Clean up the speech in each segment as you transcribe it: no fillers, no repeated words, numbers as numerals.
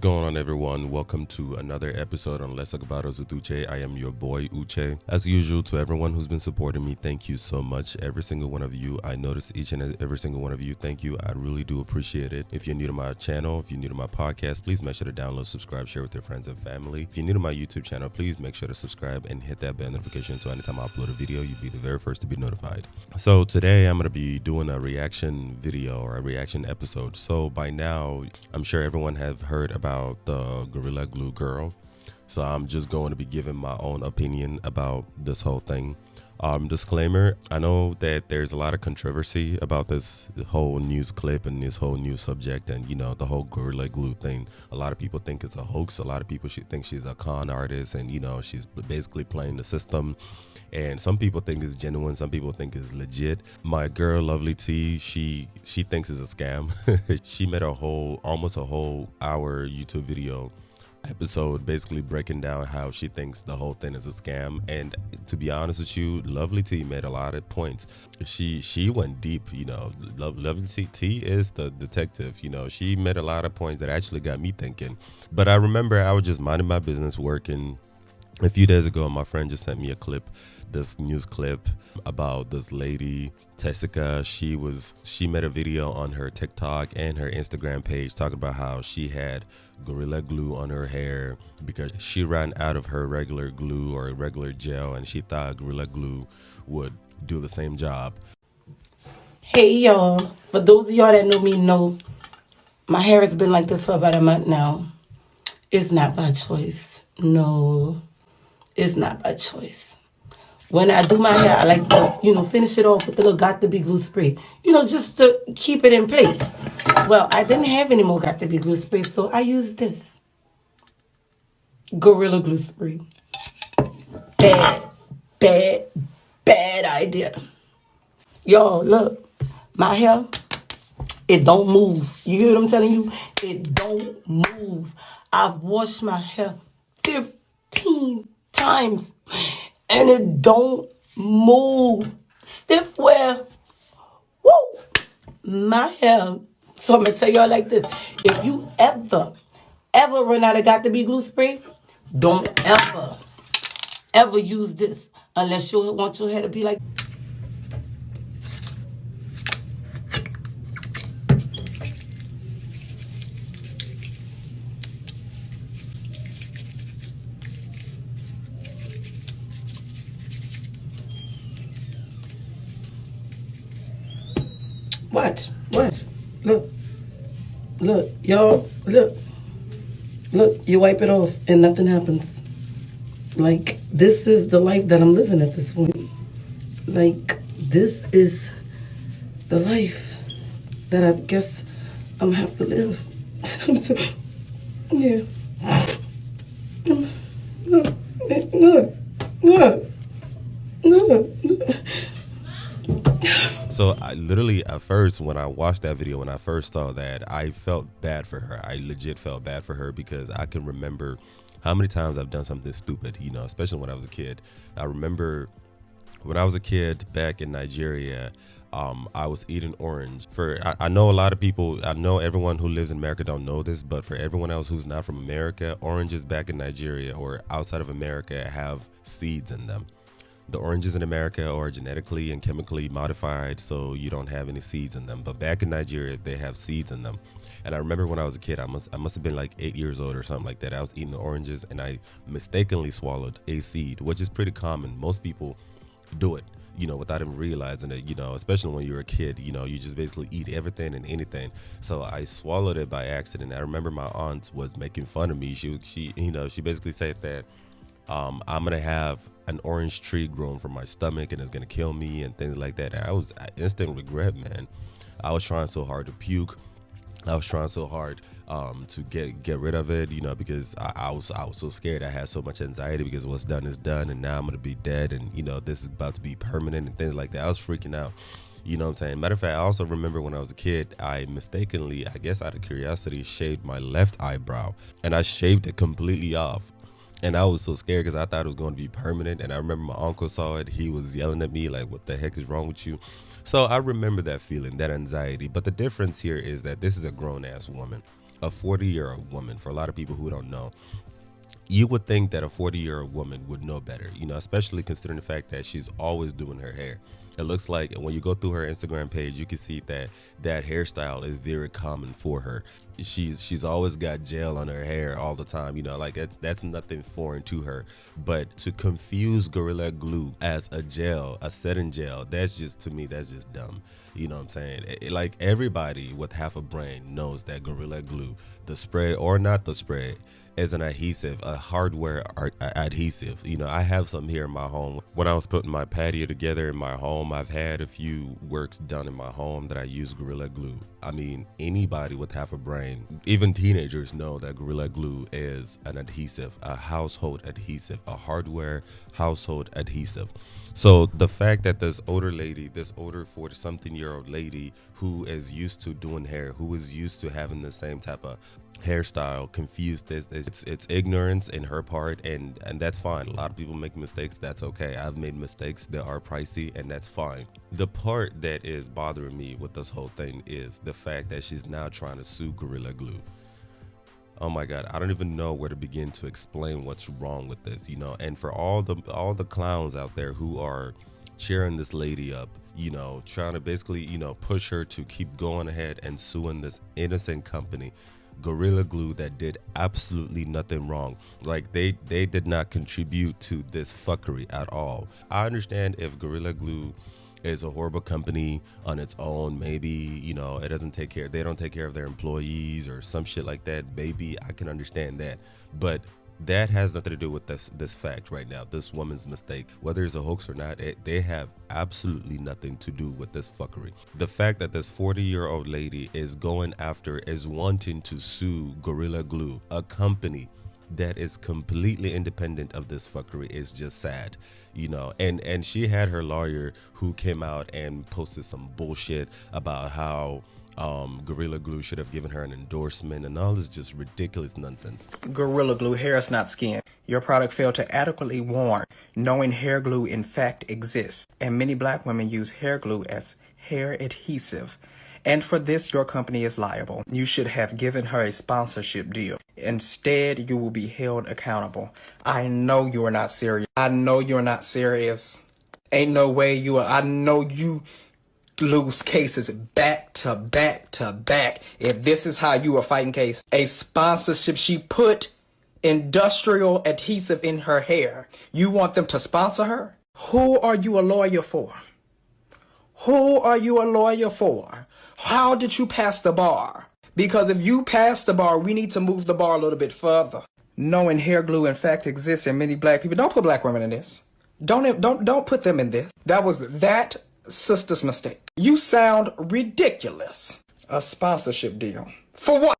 going on, everyone? Welcome to another episode on Let's Talk About Us with Uche. I am your boy Uche. As usual, to everyone who's been supporting me, thank you so much. Every single one of you, I notice each and every single one of you. Thank you. I really do appreciate it. If you're new to my channel, if you're new to my podcast, please make sure to download, subscribe, share with your friends and family. If you're new to my YouTube channel, please make sure to subscribe and hit that bell notification so anytime I upload a video, you'll be the very first to be notified. So today I'm going to be doing a reaction video or a reaction episode. So by now, I'm sure everyone have heard about the Gorilla Glue girl. So I'm just going to be giving my own opinion about this whole thing. Disclaimer, I know that there's a lot of controversy about this whole news clip and this whole news subject and, you know, the whole Gorilla Glue thing. A lot of people think it's a hoax. A lot of people think she's a con artist and, you know, she's basically playing the system. And some people think it's genuine. Some people think it's legit. My girl, Lovely T, she thinks it's a scam. She made almost a whole hour YouTube video episode basically breaking down how she thinks the whole thing is a scam. And to be honest with you, Lovely T made a lot of points. She went deep, you know. Lovely T is the detective, you know. She made a lot of points that actually got me thinking. But I remember I was just minding my business working. A few days ago, my friend just sent me a clip, this news clip about this lady, Tessica. She made a video on her TikTok and her Instagram page talking about how she had Gorilla Glue on her hair because she ran out of her regular glue or regular gel and she thought Gorilla Glue would do the same job. Hey y'all, for those of y'all that know me know my hair has been like this for about a month now. It's not by choice. No, it's not by choice. When I do my hair, I like to, you know, finish it off with the little Got to Be glue spray, you know, just to keep it in place. Well, I didn't have any more Got to Be glue spray, so I used this Gorilla Glue spray. Bad idea. Y'all, look, my hair, it don't move. You hear what I'm telling you? It don't move. I've washed my hair 15 times. And it don't move. Stiff wear. Woo! My hair. So I'm going to tell y'all like this. If you ever run out of Got to Be glue spray, don't ever use this. Unless you want your hair to be like. Watch. Look, y'all, look, you wipe it off and nothing happens. Like, this is the life that I'm living at this point. Like, this is the life that I guess I'm gonna have to live. Yeah. Look. So I literally, at first, when I watched that video, when I first saw that, I felt bad for her. I legit felt bad for her because I can remember how many times I've done something stupid, you know, especially when I was a kid. I remember when I was a kid back in Nigeria, I was eating orange. I know a lot of people, I know everyone who lives in America don't know this, but for everyone else who's not from America, oranges back in Nigeria or outside of America have seeds in them. The oranges in America are genetically and chemically modified, so you don't have any seeds in them. But back in Nigeria, they have seeds in them. And I remember when I was a kid, I must have been like 8 years old or something like that. I was eating the oranges and I mistakenly swallowed a seed, which is pretty common. Most people do it, you know, without even realizing it, you know, especially when you're a kid, you know, you just basically eat everything and anything. So I swallowed it by accident. I remember my aunt was making fun of me. She you know, she basically said that I'm gonna have an orange tree growing from my stomach and it's gonna kill me and things like that. And I instant regret, man. I was trying so hard to puke. I was trying so hard to get rid of it, you know, because I was so scared. I had so much anxiety because what's done is done, and now I'm gonna be dead, and you know, this is about to be permanent and things like that. I was freaking out. You know what I'm saying? Matter of fact, I also remember when I was a kid, I mistakenly, I guess out of curiosity, shaved my left eyebrow, and I shaved it completely off. And I was so scared because I thought it was going to be permanent. And I remember my uncle saw it. He was yelling at me like, what the heck is wrong with you? So I remember that feeling, that anxiety. But the difference here is that this is a grown-ass woman. a 40-year-old woman, for a lot of people who don't know, you would think that a 40-year-old woman would know better, especially considering the fact that she's always doing her hair. It looks like when you go through her Instagram page, you can see that that hairstyle is very common for her. She's always got gel on her hair all the time, like that's nothing foreign to her. But to confuse Gorilla Glue as a gel, a setting gel, that's just, to me, that's just dumb. You know what I'm saying? Like, everybody with half a brain knows that Gorilla Glue, the spray or not the spray, is an adhesive, a hardware adhesive. I have some here in my home. When I was putting my patio together in my home, I've had a few works done in my home that I use Gorilla Glue. I mean, anybody with half a brain, even teenagers, know that Gorilla Glue is an adhesive, a household adhesive, a hardware household adhesive. So the fact that this older 40-something-year-old lady who is used to doing hair, who is used to having the same type of hairstyle, confused this, it's ignorance in her part, and that's fine. A lot of people make mistakes. That's okay. I've made mistakes that are pricey, and that's fine. The part that is bothering me with this whole thing is the fact that she's now trying to sue Gorilla Glue. Oh my God, I don't even know where to begin to explain what's wrong with this, and for all the clowns out there who are cheering this lady up, trying to basically, push her to keep going ahead and suing this innocent company, Gorilla Glue, that did absolutely nothing wrong. Like, they did not contribute to this fuckery at all. I understand if Gorilla Glue is a horrible company on its own, maybe they don't take care of their employees or some shit like that, maybe I can understand that, but that has nothing to do with this fact right now, this woman's mistake. Whether it's a hoax or not, they have absolutely nothing to do with this fuckery. The fact that this 40-year-old lady is wanting to sue Gorilla Glue, a company that is completely independent of this fuckery, is just sad, and she had her lawyer who came out and posted some bullshit about how Gorilla Glue should have given her an endorsement and all this just ridiculous nonsense. Gorilla Glue, hair is not skin. Your product failed to adequately warn, knowing hair glue in fact exists, and many black women use hair glue as hair adhesive. And for this, your company is liable. You should have given her a sponsorship deal. Instead, you will be held accountable. I know you are not serious. Ain't no way you are. I know you lose cases back to back to back. If this is how you are fighting case, a sponsorship, she put industrial adhesive in her hair. You want them to sponsor her? Who are you a lawyer for? How did you pass the bar? Because if you pass the bar, we need to move the bar a little bit further. Knowing hair glue in fact exists in many black people. Don't put black women in this. Don't put them in this. That was that sister's mistake. You sound ridiculous. A sponsorship deal. For what?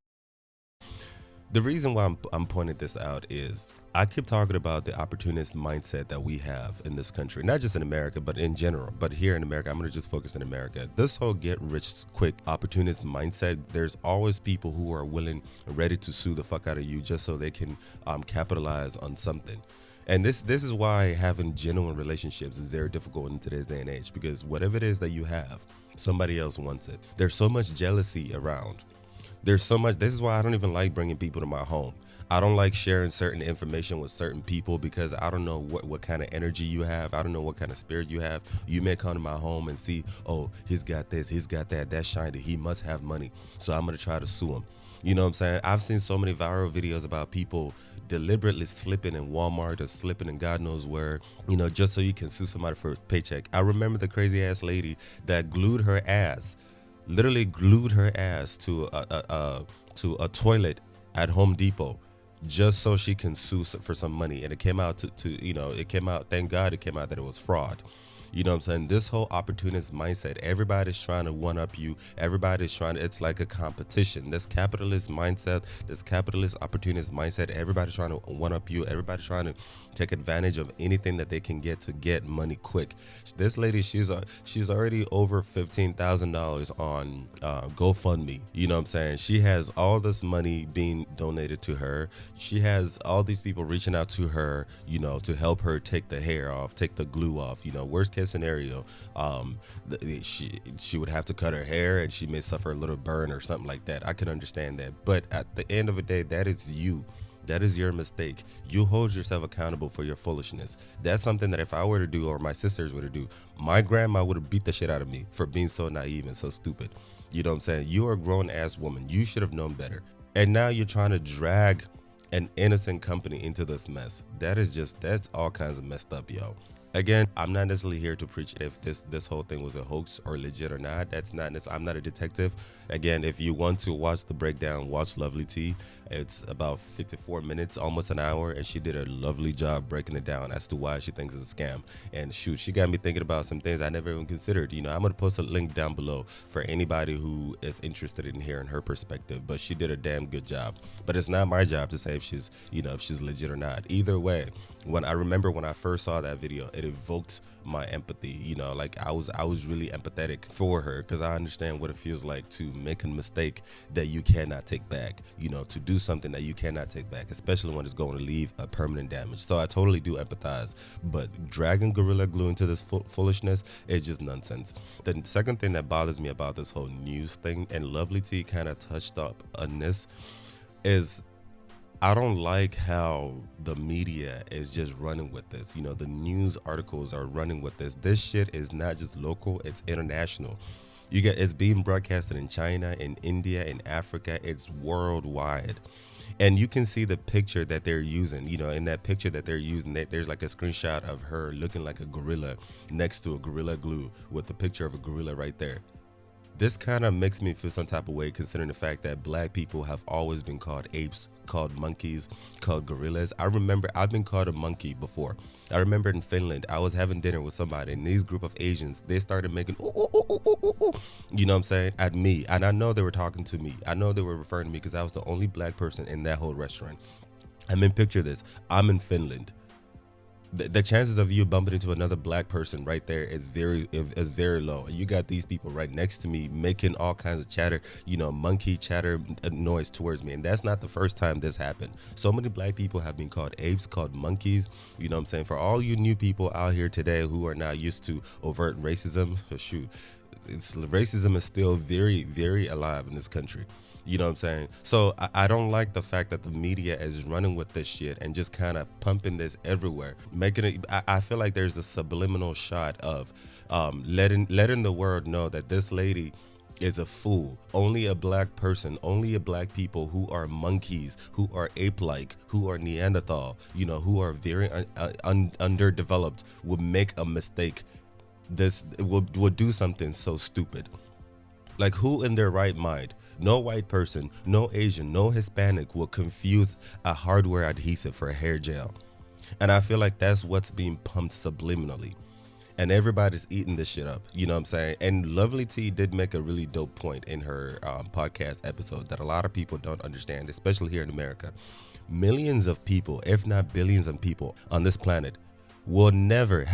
The reason why I'm pointing this out is I keep talking about the opportunist mindset that we have in this country, not just in America, but in general. But here in America, I'm going to just focus in America. This whole get rich quick opportunist mindset, there's always people who are willing and ready to sue the fuck out of you just so they can capitalize on something. And this is why having genuine relationships is very difficult in today's day and age, because whatever it is that you have, somebody else wants it. There's so much jealousy around. This is why I don't even like bringing people to my home. I don't like sharing certain information with certain people because I don't know what kind of energy you have. I don't know what kind of spirit you have. You may come to my home and see, oh, he's got this, he's got that, that's shiny, he must have money, so I'm going to try to sue him. You know what I'm saying? I've seen so many viral videos about people deliberately slipping in Walmart or slipping in God knows where, just so you can sue somebody for a paycheck. I remember the crazy ass lady that literally glued her ass to a toilet at Home Depot just so she can sue for some money. And it came out thank God it came out that it was fraud. You know what I'm saying? This whole opportunist mindset, everybody's trying to one up you. It's like a competition. This capitalist mindset, this capitalist opportunist mindset, everybody's trying to one up you. Everybody's trying to take advantage of anything that they can get to get money quick. This lady, she's already over $15,000 on GoFundMe. You know what I'm saying? She has all this money being donated to her. She has all these people reaching out to her, to help her take the hair off, take the glue off. Worst case scenario, she would have to cut her hair and she may suffer a little burn or something like that. I can understand that, but at the end of the day, that is you. That is your mistake. You hold yourself accountable for your foolishness. That's something that if I were to do, or my sisters were to do, my grandma would have beat the shit out of me for being so naive and so stupid. You know what I'm saying? You are a grown ass woman. You should have known better. And now you're trying to drag an innocent company into this mess. That's all kinds of messed up, yo. Again, I'm not necessarily here to preach if this whole thing was a hoax or legit or not. That's not necessarily, I'm not a detective. Again, if you want to watch the breakdown, watch Lovely T. It's about 54 minutes, almost an hour, and she did a lovely job breaking it down as to why she thinks it's a scam. And shoot, she got me thinking about some things I never even considered. You know, I'm gonna post a link down below for anybody who is interested in hearing her perspective. But she did a damn good job. But it's not my job to say if she's legit or not. Either way, when I first saw that video, it evoked my empathy. You know, like I was really empathetic for her, because I understand what it feels like to make a mistake that you cannot take back. You know, to do something that you cannot take back, especially when it's going to leave a permanent damage. So I totally do empathize. But dragging Gorilla Glue into this foolishness is just nonsense. The second thing that bothers me about this whole news thing, and Lovely T kind of touched up on this, is I don't like how the media is just running with this. You know, the news articles are running with this. This shit is not just local, it's international. It's being broadcasted in China, in India, in Africa. It's worldwide. And you can see the picture that they're using. You know, in that picture that they're using, there's like a screenshot of her looking like a gorilla next to a Gorilla Glue with the picture of a gorilla right there. This kind of makes me feel some type of way, considering the fact that black people have always been called apes, called monkeys, called gorillas. I remember I've been called a monkey before. I remember in Finland, I was having dinner with somebody, and these group of Asians, they started making ooh, ooh, ooh, ooh, ooh, ooh, you know what I'm saying, at me. And I know they were talking to me. I know they were referring to me because I was the only black person in that whole restaurant. I mean, picture this. I'm in Finland. The chances of you bumping into another black person right there is very low. And you got these people right next to me making all kinds of chatter, you know, monkey chatter noise towards me. And that's not the first time this happened. So many black people have been called apes, called monkeys. You know what I'm saying? For all you new people out here today who are not used to overt racism, shoot, racism is still very, very alive in this country. You know what I'm saying? So I don't like the fact that the media is running with this shit and just kind of pumping this everywhere, making it. I feel like there's a subliminal shot of letting the world know that this lady is a fool. Only a black person, only a black people who are monkeys, who are ape-like, who are Neanderthal, you know, who are very underdeveloped, would make a mistake. This would do something so stupid. Like, who in their right mind? No white person, no Asian, no Hispanic will confuse a hardware adhesive for a hair gel. And I feel like that's what's being pumped subliminally. And everybody's eating this shit up. You know what I'm saying? And Lovely T did make a really dope point in her podcast episode that a lot of people don't understand, especially here in America. Millions of people, if not billions of people on this planet will never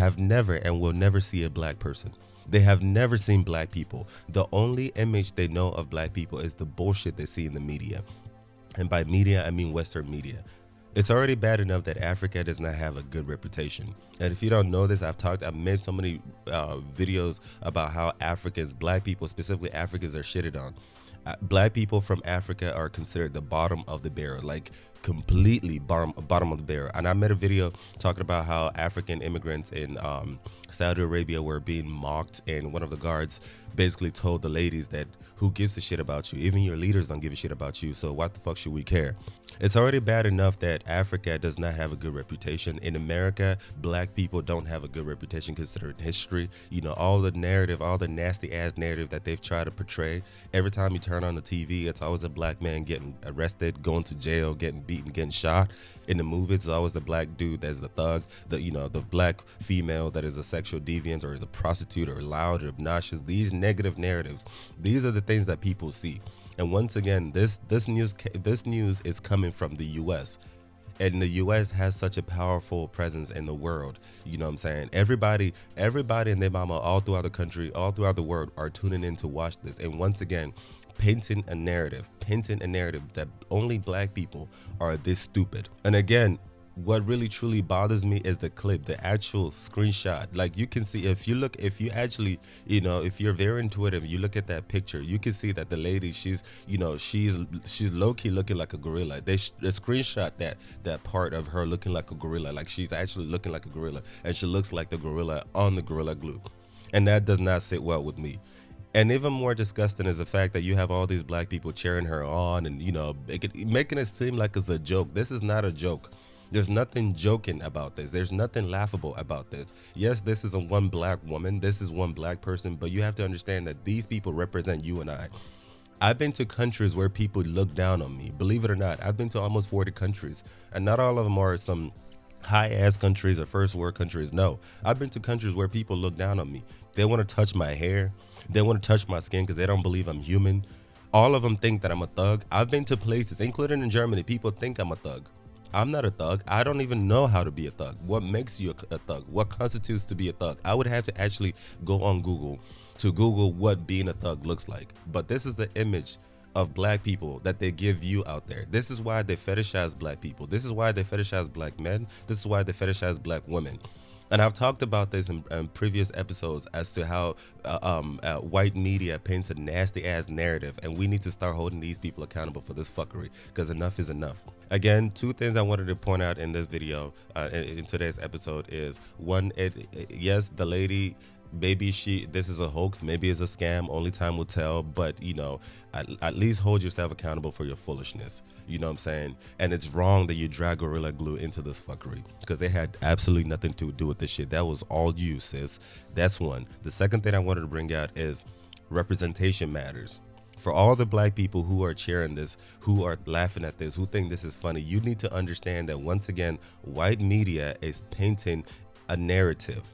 see a black person. They have never seen black people. The only image they know of black people is the bullshit they see in the media. And by media, I mean Western media. It's already bad enough that Africa does not have a good reputation. And if you don't know this, I've made so many videos about how black people, specifically Africans, are shitted on. Black people from Africa are considered the bottom of the barrel, like completely bottom of the barrel. And I made a video talking about how African immigrants in Saudi Arabia were being mocked, and one of the guards basically told the ladies that who gives a shit about you? Even your leaders don't give a shit about you, so what the fuck should we care? It's already bad enough that Africa does not have a good reputation. In America, black people don't have a good reputation considering history. You know, all the narrative, all the nasty ass narrative that they've tried to portray. Every time you turn on the TV, it's always a black man getting arrested, going to jail, getting beaten, getting shot. In the movies, it's always the black dude that's the thug, the black female that is a sexual deviant or is a prostitute or loud or obnoxious. These negative narratives, these are the things that people see. And once again, this news is coming from the U.S. And the U.S. has such a powerful presence in the world. You know what I'm saying? Everybody and their mama all throughout the country, all throughout the world are tuning in to watch this. And once again, painting a narrative that only black people are this stupid. And again, what really truly bothers me is the clip, the actual screenshot. Like, you can see, if you actually, if you're very intuitive, you look at that picture, you can see that the lady, she's low-key looking like a gorilla. They screenshot that part of her looking like a gorilla, like she's actually looking like a gorilla, and she looks like the gorilla on the Gorilla Glue. And that does not sit well with me. And even more disgusting is the fact that you have all these black people cheering her on and, making it seem like it's a joke. This is not a joke. There's nothing joking about this. There's nothing laughable about this. Yes, this is a one black woman. This is one black person. But you have to understand that these people represent you and I. I've been to countries where people look down on me. Believe it or not, I've been to almost 40 countries. And not all of them are some high-ass countries or first world countries. No, I've been to countries where people look down on me. They want to touch my hair. They want to touch my skin because they don't believe I'm human. All of them think that I'm a thug. I've been to places, including in Germany, people think I'm a thug. I'm not a thug. I don't even know how to be a thug. What makes you a thug? What constitutes to be a thug? I would have to actually go on Google to Google what being a thug looks like. But this is the image of black people that they give you out there. This is why they fetishize black people. This is why they fetishize black men. This is why they fetishize black women. And I've talked about this in previous episodes as to how white media paints a nasty ass narrative, and we need to start holding these people accountable for this fuckery, because enough is enough. Again, two things I wanted to point out in this video, in today's episode is, one, yes, the lady, maybe this is a hoax, maybe it's a scam, only time will tell, but at least hold yourself accountable for your foolishness. You know what I'm saying? And it's wrong that you drag Gorilla Glue into this fuckery, because they had absolutely nothing to do with this shit. That was all you, sis. That's one. The second thing I wanted to bring out is representation matters. For all the black people who are cheering this, who are laughing at this, who think this is funny, you need to understand that, once again, white media is painting a narrative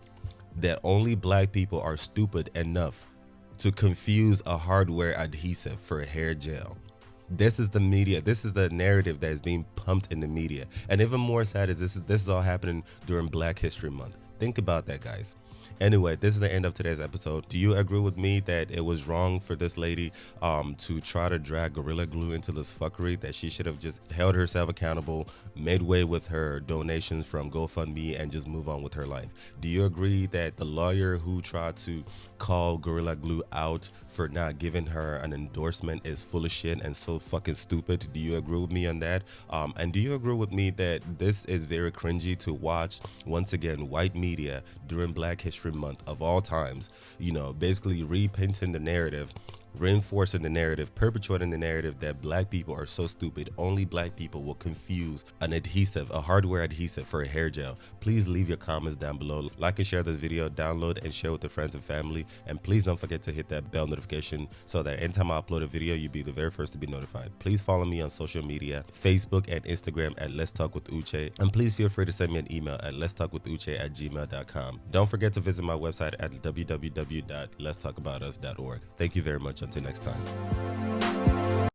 that only black people are stupid enough to confuse a hardware adhesive for a hair gel. This is the media. This is the narrative that is being pumped in the media. And even more sad is this is all happening during Black History Month. Think about that, guys. Anyway, this is the end of today's episode. Do you agree with me that it was wrong for this lady to try to drag Gorilla Glue into this fuckery, that she should have just held herself accountable, made way with her donations from GoFundMe, and just move on with her life? Do you agree that the lawyer who tried to call Gorilla Glue out for not giving her an endorsement is full of shit and so fucking stupid? Do you agree with me on that? And do you agree with me that this is very cringy to watch, once again, white media during Black History Month of all times, basically repainting the narrative, reinforcing the narrative, perpetuating the narrative that black people are so stupid, only black people will confuse an adhesive, a hardware adhesive, for a hair gel? Please leave your comments down below. Like and share this video, download and share with your friends and family, and please don't forget to hit that bell notification so that anytime I upload a video, you'll be the very first to be notified. Please follow me on social media, Facebook and Instagram at Let's Talk with Uche, and please feel free to send me an email at letstalkwithuche@gmail.com. Don't forget to visit my website at www.letstalkaboutus.org. Thank you very much. Until next time.